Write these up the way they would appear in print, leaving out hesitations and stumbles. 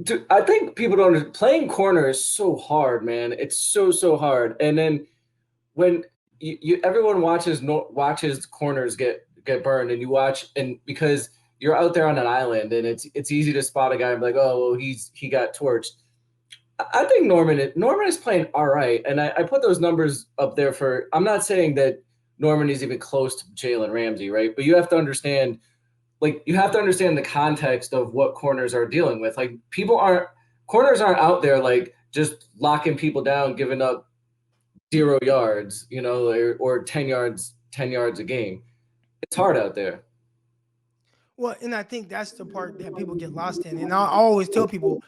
dude, I think people don't playing corner is so hard, man. It's so hard. And then when everyone watches corners get burned, and you watch, and because you're out there on an island, and it's easy to spot a guy and be like, oh, well, he got torched. I think Norman is playing all right, and I put those numbers up there for. I'm not saying that Norman is even close to Jalen Ramsey, right? But you have to understand the context of what corners are dealing with. Like corners aren't out there like just locking people down, giving up 0 yards, or 10 yards a game. It's hard out there. Well, and I think that's the part that people get lost in. And I always tell people,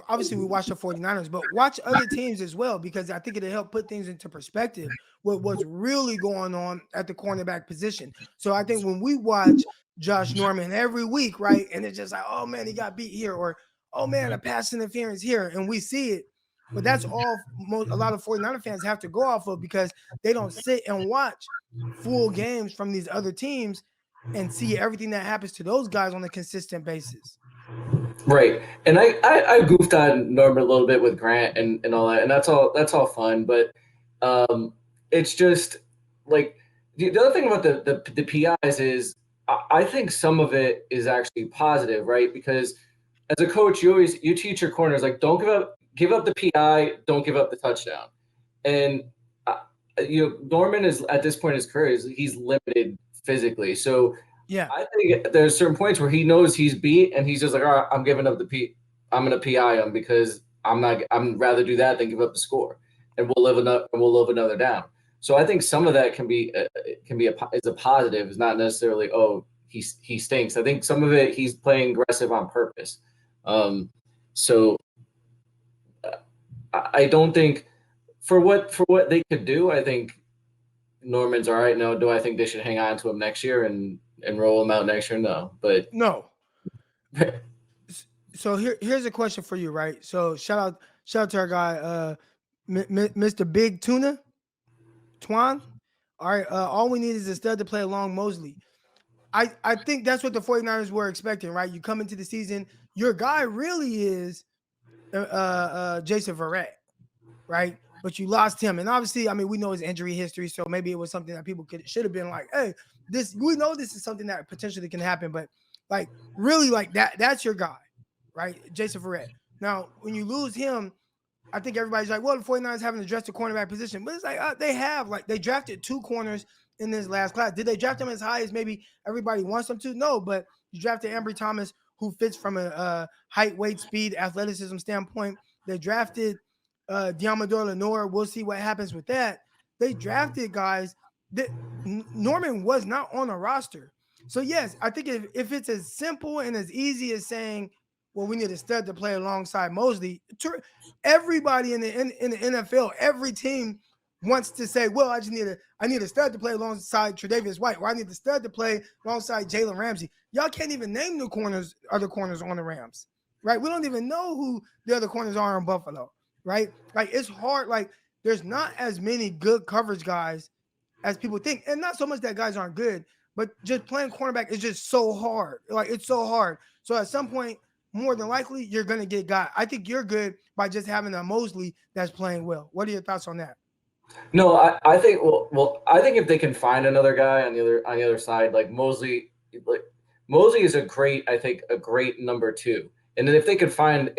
obviously we watch the 49ers, but watch other teams as well, because I think it'll help put things into perspective with what's really going on at the cornerback position. So I think when we watch Josh Norman every week, right, and it's just like, oh man, he got beat here, or oh man, a pass interference here, and we see it. But that's all a lot of 49er fans have to go off of, because they don't sit and watch full games from these other teams and see everything that happens to those guys on a consistent basis. Right. And I goofed on Norman a little bit with Grant and all that, and that's all fun. But it's just like the other thing about the PIs is I think some of it is actually positive, right? Because as a coach, you teach your corners like don't give up the PI, don't give up the touchdown. And Norman is at this point in his career, he's limited physically. So Yeah. I think there's certain points where he knows he's beat, and he's just like, all right, I'm giving up the P. I'm going to PI him because I'm rather do that than give up the score, and we'll live another down. So I think some of that can be is a positive. It's not necessarily he stinks. I think some of it he's playing aggressive on purpose. So I don't think for what they could do, I think Norman's all right. Now, do I think they should hang on to him next year and roll him out next year? No, but No. So here's a question for you, right? So shout out to our guy, Mr. Big Tuna, Twan. All right, all we need is a stud to play along Mosley. I think that's what the 49ers were expecting, right? You come into the season, your guy really is Jason Verrett, right? But you lost him, and obviously, I mean, we know his injury history, so maybe it was something that people should have been like, "Hey, we know this is something that potentially can happen," but like, really, like that's your guy, right? Jason Verrett. Now, when you lose him, I think everybody's like, well, the 49ers haven't addressed the cornerback position. But it's like, they have. Like, they drafted 2 corners in this last class. Did they draft them as high as maybe everybody wants them to? No, but you drafted Ambry Thomas, who fits from a height, weight, speed, athleticism standpoint. They drafted Diamador Lenore. We'll see what happens with that. They drafted guys that Norman was not on a roster. So, yes, I think if it's as simple and as easy as saying, well, we need a stud to play alongside Mosley. Everybody in the NFL, every team wants to say, well, I need a stud to play alongside Tre'Davious White, or I need the stud to play alongside Jalen Ramsey. Y'all can't even name the other corners on the Rams, right? We don't even know who the other corners are in Buffalo, right? Like, it's hard. Like, there's not as many good coverage guys as people think, and not so much that guys aren't good, but just playing cornerback is just so hard. Like, it's so hard. So at some point, more than likely, you're going to get got. I think you're good by just having a Mosley that's playing well. What are your thoughts on that? no, I think I think if they can find another guy on the other side, like Mosley is a great number two, and then if they can find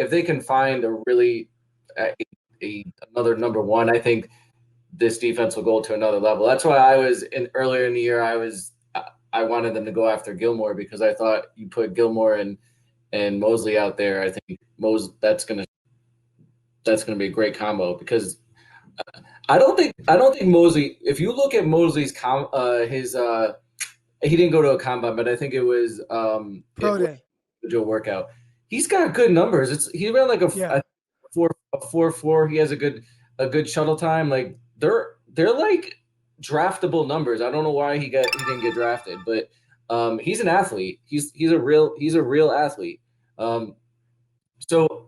a really another number one, I think this defense will go to another level. That's why I was earlier in the year. I wanted them to go after Gilmore because I thought you put Gilmore and Mosley out there. I think that's gonna be a great combo because I don't think Mosley. If you look at Mosley's he didn't go to a combine, but I think it was Pro day. a workout. He's got good numbers. He ran like Yeah. a 4.4. He has a good shuttle time. Like they're like draftable numbers. I don't know why he didn't get drafted, but he's an athlete. He's a real athlete. Um, so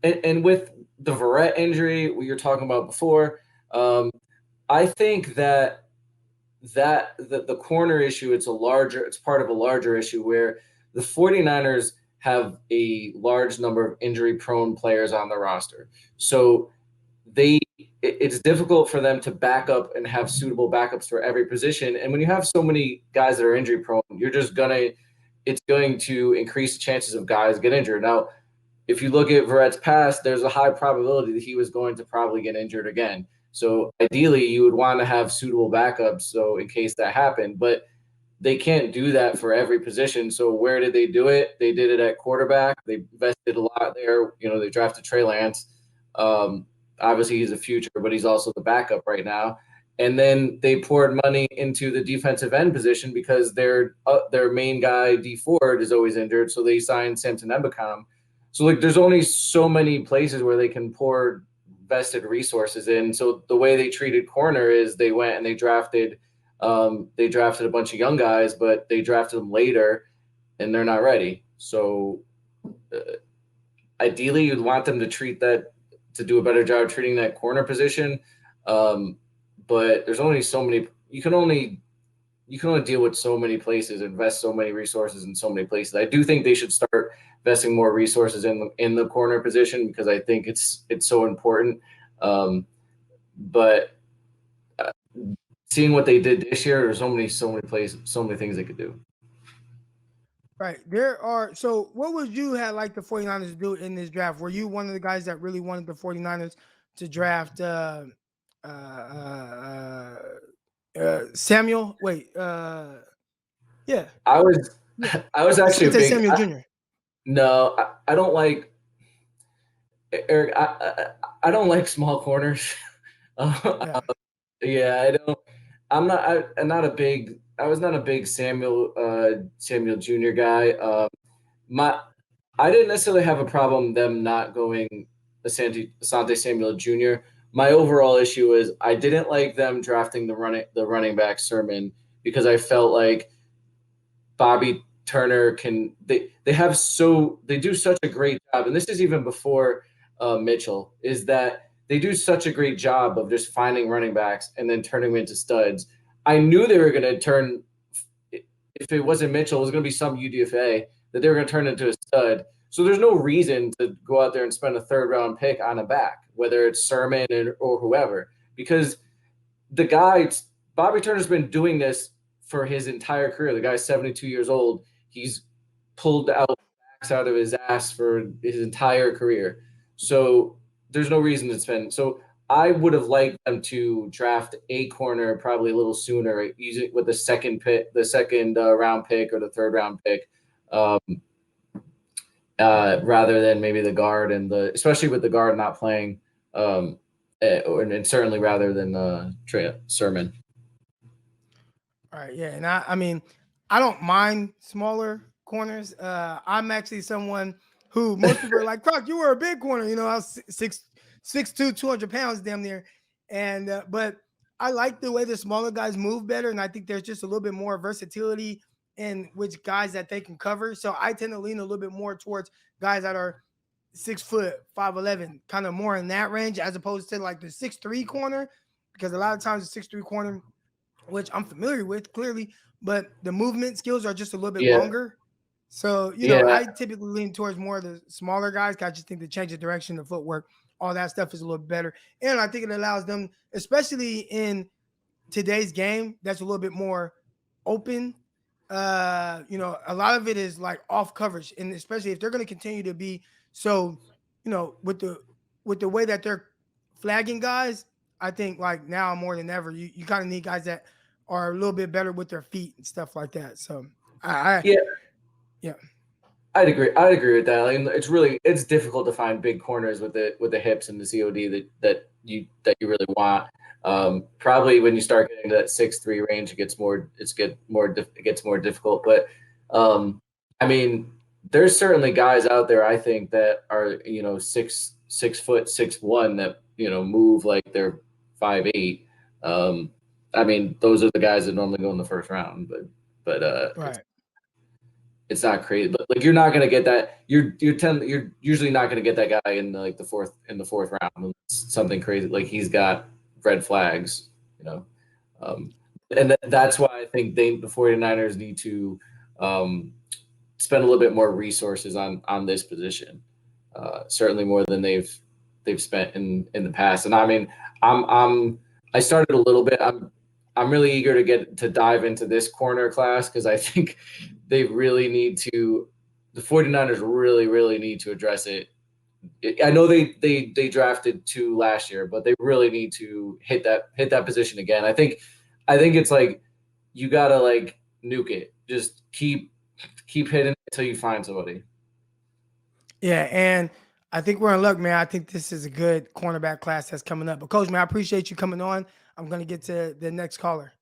and with the Verrett injury we were talking about before, I think that the corner issue it's part of a larger issue where the 49ers have a large number of injury prone players on the roster. So it's difficult for them to back up and have suitable backups for every position. And when you have so many guys that are injury prone, it's going to increase the chances of guys get injured. Now, if you look at Verrett's past, there's a high probability that he was going to probably get injured again. So ideally, you would want to have suitable backups so in case that happened. But they can't do that for every position. So where did they do it? They did it at quarterback. They invested a lot there. They drafted Trey Lance. Obviously, he's a future, but he's also the backup right now. And then they poured money into the defensive end position because their main guy, D Ford, is always injured. So they signed Samson Ebukam. So there's only so many places where they can pour vested resources in. So the way they treated corner is they went and they drafted a bunch of young guys, but they drafted them later, and they're not ready. So ideally, you'd want them to do a better job treating that corner position. But there's only so many. You can only deal with so many places, invest so many resources in so many places. I do think they should start investing more resources in the corner position because I think it's so important. But seeing what they did this year, there's so many places, so many things they could do. Right. So what would you have like the 49ers do in this draft? Were you one of the guys that really wanted the 49ers to draft Samuel? Wait, yeah. I was I was actually a big Samuel Jr. No, I don't like Eric. I don't like small corners. Yeah. Yeah, I don't. I'm not a big. I was not a big Samuel Jr. guy. I didn't necessarily have a problem them not going Asante Samuel Jr. My overall issue is I didn't like them drafting the running back Sermon because I felt like Bobby Turner they do such a great job, and this is even before Mitchell, is that they do such a great job of just finding running backs and then turning them into studs. I knew they were going to turn, if it wasn't Mitchell, it was going to be some UDFA that they were going to turn into a stud. So there's no reason to go out there and spend a third round pick on a back, whether it's Sermon or whoever, because Bobby Turner's been doing this for his entire career. The guy's 72 years old. He's pulled backs out of his ass for his entire career. So there's no reason to spend. So I would have liked them to draft a corner probably a little sooner, use it with the second round pick or the third round pick, rather than maybe the guard especially with the guard not playing, and certainly rather than Sermon. All right, yeah, and I mean, I don't mind smaller corners. I'm actually someone who most people are like, Croc, you were a big corner. I was 6'2", 200 pounds, damn near. And but I like the way the smaller guys move better, and I think there's just a little bit more versatility in which guys that they can cover. So I tend to lean a little bit more towards guys that are 6 foot, 5'11", kind of more in that range, as opposed to like the 6'3" corner, because a lot of times the 6'3" corner, which I'm familiar with clearly, but the movement skills are just a little bit longer. So, I typically lean towards more of the smaller guys. I just think the change of direction, the footwork, all that stuff is a little better. And I think it allows them, especially in today's game, that's a little bit more open. A lot of it is like off coverage. And especially if they're going to continue to be so, with the way that they're flagging guys, I think like now more than ever, you kind of need guys that are a little bit better with their feet and stuff like that. So yeah. I'd agree with that. It's difficult to find big corners with the hips and the COD that you really want. Probably when you start getting to that 6'3" range, it gets more difficult. But I mean, there's certainly guys out there I think that are 6 foot 6'1" that move like they're 5'8". I mean, those are the guys that normally go in the first round, but right. It's not crazy, but like you're not gonna get that. You're usually not gonna get that guy in the fourth round. It's something crazy like he's got red flags, and that's why I think the 49ers need to spend a little bit more resources on this position, certainly more than they've spent in the past. And I mean, I started a little bit. I'm really eager to get to dive into this corner class because I think they really need to. The 49ers really need to address it. I know they drafted 2 last year, but they really need to hit that position again. I think it's like you gotta like nuke it. Just keep hitting until you find somebody. Yeah, and I think we're in luck, man. I think this is a good cornerback class that's coming up. But coach, man, I appreciate you coming on. I'm gonna get to the next caller.